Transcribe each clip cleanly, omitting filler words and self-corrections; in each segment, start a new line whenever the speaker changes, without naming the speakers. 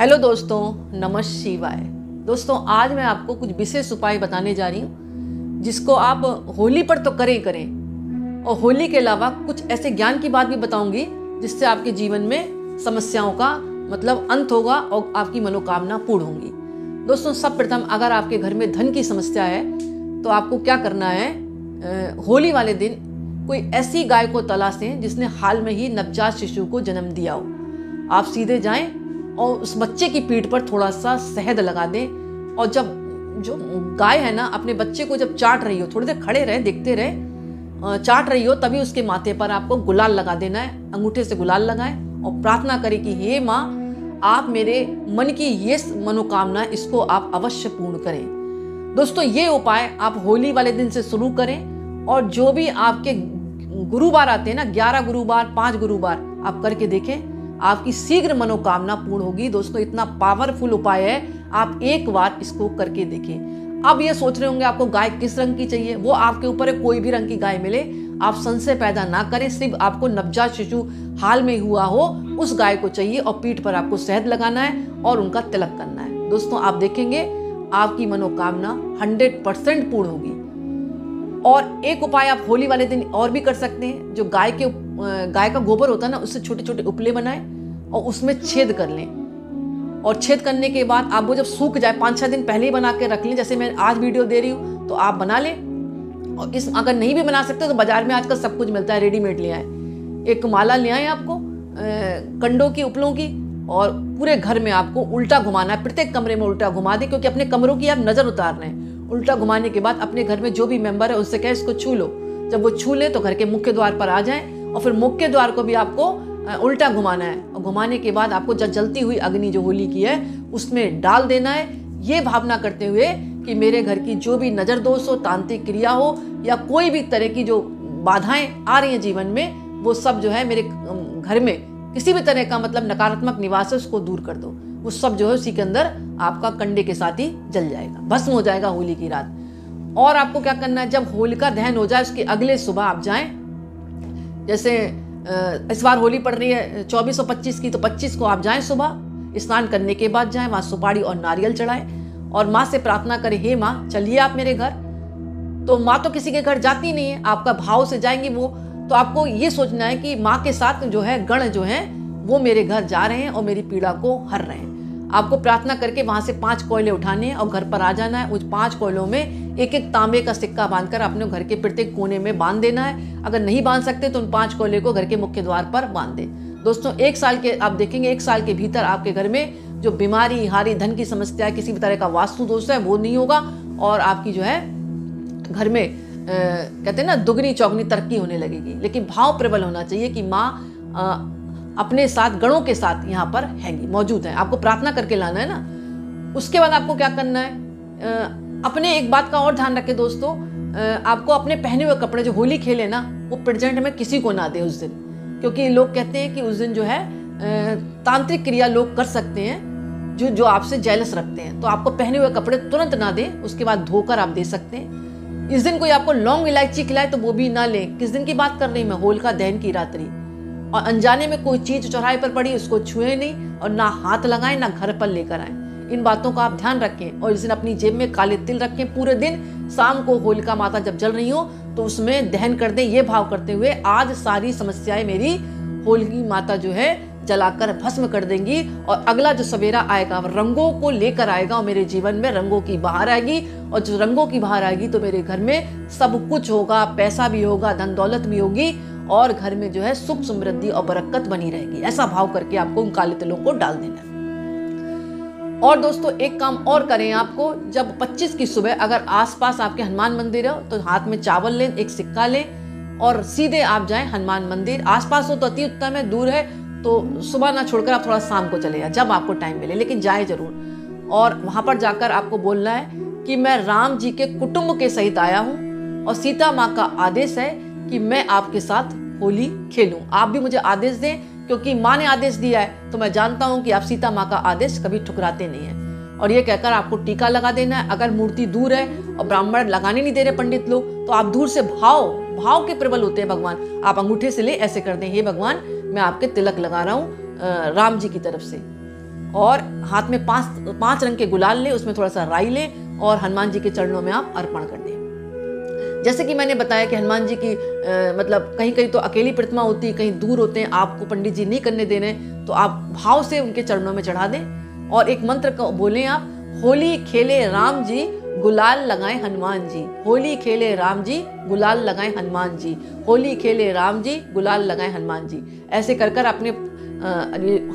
Hello दोस्तों, नमः शिवाय। दोस्तों, आज मैं आपको कुछ विशेष उपाय बताने जा रही हूँ जिसको आप होली पर तो करें ही करें, और होली के अलावा कुछ ऐसे ज्ञान की बात भी बताऊंगी जिससे आपके जीवन में समस्याओं का मतलब अंत होगा और आपकी मनोकामना पूर्ण होंगी। दोस्तों, सब प्रथम अगर आपके घर में धन की समस्या है तो आपको क्या करना है, होली वाले दिन कोई ऐसी गाय को तलाशें जिसने हाल में ही नवजात शिशु को जन्म दिया हो। आप सीधे जाएं और उस बच्चे की पीठ पर थोड़ा सा शहद लगा दें, और जब जो गाय है ना अपने बच्चे को जब चाट रही हो, थोड़ी देर खड़े रहे, देखते रहे, चाट रही हो, तभी उसके माथे पर आपको गुलाल लगा देना है। अंगूठे से गुलाल लगाएं और प्रार्थना करें कि हे माँ, आप मेरे मन की ये मनोकामना इसको आप अवश्य पूर्ण करें। दोस्तों, ये उपाय आप होली वाले दिन से शुरू करें, और जो भी आपके गुरुवार आते हैं ना, 11 गुरुवार, 5 गुरुवार, आप करके देखें, आपकी शीघ्र मनोकामना पूर्ण होगी। दोस्तों, इतना पावरफुल उपाय है, आप एक बार इसको करके देखें। अब ये सोच रहे होंगे आपको गाय किस रंग की चाहिए, वो आपके ऊपर है, कोई भी रंग की गाय मिले, आप संशय पैदा ना करें। सिर्फ आपको नवजात शिशु हाल में हुआ हो उस गाय को चाहिए, और पीठ पर आपको शहद लगाना है और उनका तिलक करना है। दोस्तों, आप देखेंगे आपकी मनोकामना 100% पूर्ण होगी। और एक उपाय आप होली वाले दिन और भी कर सकते हैं। जो गाय का गोबर होता है ना, उससे छोटे छोटे उपले बनाएं और उसमें छेद कर लें, और छेद करने के बाद आप वो जब सूख जाए, 5-6 दिन पहले ही बना के रख लें। जैसे मैं आज वीडियो दे रही हूँ तो आप बना लें। और इस अगर नहीं भी बना सकते तो बाजार में आजकल सब कुछ मिलता है, रेडीमेड ले आए। एक माला ले आए आपको कंडों की, उपलों की, और पूरे घर में आपको उल्टा घुमाना है। प्रत्येक कमरे में उल्टा घुमा दें, क्योंकि अपने कमरों की आप नजर उतार रहे हैं। उल्टा घुमाने के बाद अपने घर में जो भी मेंबर है उससे कहें इसको छू लो। जब वो छू ले तो घर के मुख्य द्वार पर आ जाएं, और फिर मुख्य द्वार को भी आपको उल्टा घुमाना है। और घुमाने के बाद आपको जलती हुई अग्नि जो होली की है उसमें डाल देना है, ये भावना करते हुए कि मेरे घर की जो भी नजर दोष हो, तांत्रिक क्रिया हो, या कोई भी तरह की जो बाधाएं आ रही हैं जीवन में, वो सब जो है मेरे घर में किसी भी तरह का मतलब नकारात्मक निवास है उसको दूर कर दो। वो सब जो है उसी के अंदर आपका कंडे के साथ ही जल जाएगा, भस्म हो जाएगा होली की रात। और आपको क्या करना है, जब होलिका दहन हो जाए उसके अगले सुबह आप जाएं। जैसे इस बार होली पड़ रही है 24 और 25 की, तो 25 को आप जाएं सुबह, स्नान करने के बाद जाएं, वहां सुपारी और नारियल चढ़ाएं और माँ से प्रार्थना करें, हे माँ चलिए आप मेरे घर। तो माँ तो किसी के घर जाती नहीं है, आपका भाव से जाएंगी वो। तो आपको ये सोचना है कि माँ के साथ जो है गण जो है वो मेरे घर जा रहे हैं और मेरी पीड़ा को हर रहे हैं। आपको प्रार्थना करके वहां से 5 कोयले उठाने हैं और घर पर आ जाना है। उस 5 कोयलों में एक एक तांबे का सिक्का बांधकर अपने घर के प्रत्येक कोने में बांध देना है। अगर नहीं बांध सकते तो उन 5 कोयले को घर के मुख्य द्वार पर बांध दें। दोस्तों, 1 साल के आप देखेंगे, 1 साल के भीतर आपके घर में जो बीमारी, हारी, धन की समस्या, किसी भी तरह का वास्तु दोष है वो नहीं होगा, और आपकी जो है घर में कहते हैं ना दुगनी चौगनी तरक्की होने लगेगी। लेकिन भाव प्रबल होना चाहिए कि माँ अपने साथ गणों के साथ यहाँ पर हैंगी, मौजूद है। आपको प्रार्थना करके लाना है ना। उसके बाद आपको क्या करना है, अपने एक बात का और ध्यान रखें दोस्तों, आपको अपने पहने हुए कपड़े जो होली खेले ना वो प्रेजेंट में किसी को ना दे उस दिन, क्योंकि लोग कहते हैं कि उस दिन जो है तांत्रिक क्रिया लोग कर सकते हैं जो आपसे जेलस रखते हैं। तो आपको पहने हुए कपड़े तुरंत ना दें, उसके बाद धोकर आप दे सकते हैं। इस दिन कोई आपको लौंग इलायची खिलाए तो वो भी ना लें। किस दिन की बात कर रही मैं, होलिका दहन की रात्रि। और अनजाने में कोई चीज चौराहे पर पड़ी उसको छुए नहीं, और ना हाथ लगाएं ना घर पर लेकर आएं। इन बातों का आप ध्यान रखें। और इस दिन अपनी जेब में काले तिल रखें। पूरे दिन शाम को होलिका माता जब जल रही हो तो उसमें दहन कर दें, ये भाव करते हुए आज सारी समस्याएं मेरी होलिका माता जो है जलाकर भस्म कर देंगी। और अगला जो सवेरा आएगा रंगों को लेकर आएगा, और मेरे जीवन में रंगों की बहार आएगी। और जो रंगों की बहार आएगी तो मेरे घर में सब कुछ होगा, पैसा भी होगा, धन दौलत भी होगी, और घर में जो है सुख समृद्धि और बरकत बनी रहेगी। ऐसा भाव करके आपको उन काले तिलों को डाल देना है। और दोस्तों, एक काम और करें, आपको जब 25 की सुबह अगर आसपास आपके हनुमान मंदिर हो तो हाथ में चावल लें, एक सिक्का लें, और सीधे आप जाएं हनुमान मंदिर। आसपास हो तो अति उत्तम है, दूर है तो सुबह ना छोड़कर आप थोड़ा शाम को चले जाएं, जब आपको टाइम मिले, लेकिन जाए जरूर। और वहां पर जाकर आपको बोलना है कि मैं राम जी के कुटुंब के सहित आया हूँ, और सीता माँ का आदेश है कि मैं आपके साथ होली खेलूं। आप भी मुझे आदेश दें, क्योंकि माँ ने आदेश दिया है तो मैं जानता हूं कि आप सीता माँ का आदेश कभी ठुकराते नहीं हैं। और ये कहकर आपको टीका लगा देना है। अगर मूर्ति दूर है और ब्राह्मण लगाने नहीं दे रहे पंडित लोग, तो आप दूर से भाव के प्रबल होते हैं भगवान, आप अंगूठे से ले ऐसे कर दें, हे भगवान मैं आपके तिलक लगा रहा हूँ राम जी की तरफ से। और हाथ में 5 रंग के गुलाल ले, उसमें थोड़ा सा राई ले और हनुमान जी के चरणों में आप अर्पण कर दें। जैसे कि मैंने बताया कि हनुमान जी की मतलब कहीं कहीं तो अकेली प्रतिमा होती है, कहीं दूर होते हैं, आपको पंडित जी नहीं करने दे रहे, तो आप भाव से उनके चरणों में चढ़ा दें और एक मंत्र को बोलें आप, होली खेले राम जी गुलाल लगाए हनुमान जी, होली खेले राम जी गुलाल लगाए हनुमान जी, होली खेले राम जी गुलाल लगाए हनुमान जी। ऐसे कर कर अपने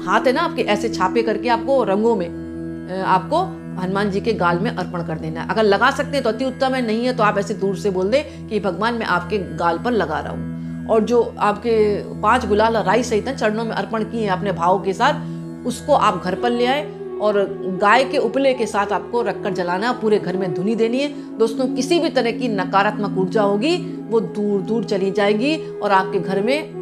हाथ है ना आपके, ऐसे छापे करके आपको रंगों में आपको हनुमान जी के गाल में अर्पण कर देना है। अगर लगा सकते हैं तो अति उत्तम है, नहीं है तो आप ऐसे दूर से बोल दें कि भगवान मैं आपके गाल पर लगा रहा हूँ। और जो आपके 5 गुलाल राई सहित चरणों में अर्पण किए हैं अपने भाव के साथ, उसको आप घर पर ले आए और गाय के उपले के साथ आपको रखकर जलाना, पूरे घर में धुनी देनी है। दोस्तों किसी भी तरह की नकारात्मक ऊर्जा होगी वो दूर दूर चली जाएगी और आपके घर में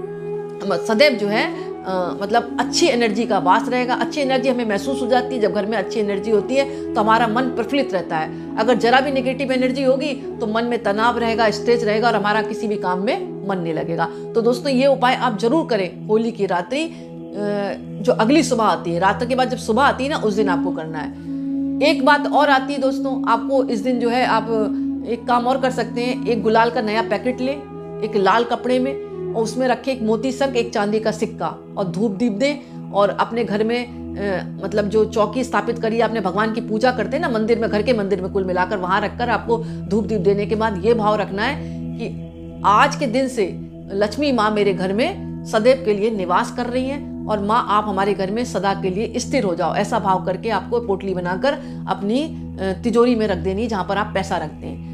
सदैव जो है मतलब अच्छी एनर्जी का वास रहेगा। अच्छी एनर्जी हमें महसूस हो जाती है। जब घर में अच्छी एनर्जी होती है तो हमारा मन प्रफुल्लित रहता है। अगर जरा भी नेगेटिव एनर्जी होगी तो मन में तनाव रहेगा, स्ट्रेस रहेगा और हमारा किसी भी काम में मन नहीं लगेगा। तो दोस्तों ये उपाय आप जरूर करें। होली की रात्रि जो अगली सुबह आती है, रात के बाद जब सुबह आती है ना, उस दिन आपको करना है। एक बात और आती है दोस्तों, आपको इस दिन जो है आप एक काम और कर सकते हैं। एक गुलाल का नया पैकेट ले, एक लाल कपड़े में, और उसमें रखे एक मोती शंख, एक चांदी का सिक्का और धूप दीप दें। और अपने घर में मतलब जो चौकी स्थापित करिए, आपने भगवान की पूजा करते हैं ना मंदिर में, घर के मंदिर में कुल मिलाकर, वहां रखकर आपको धूप दीप देने के बाद ये भाव रखना है कि आज के दिन से लक्ष्मी माँ मेरे घर में सदैव के लिए निवास कर रही हैं और माँ आप हमारे घर में सदा के लिए स्थिर हो जाओ। ऐसा भाव करके आपको पोटली बनाकर अपनी तिजोरी में रख देनी, जहाँ पर आप पैसा रखते हैं।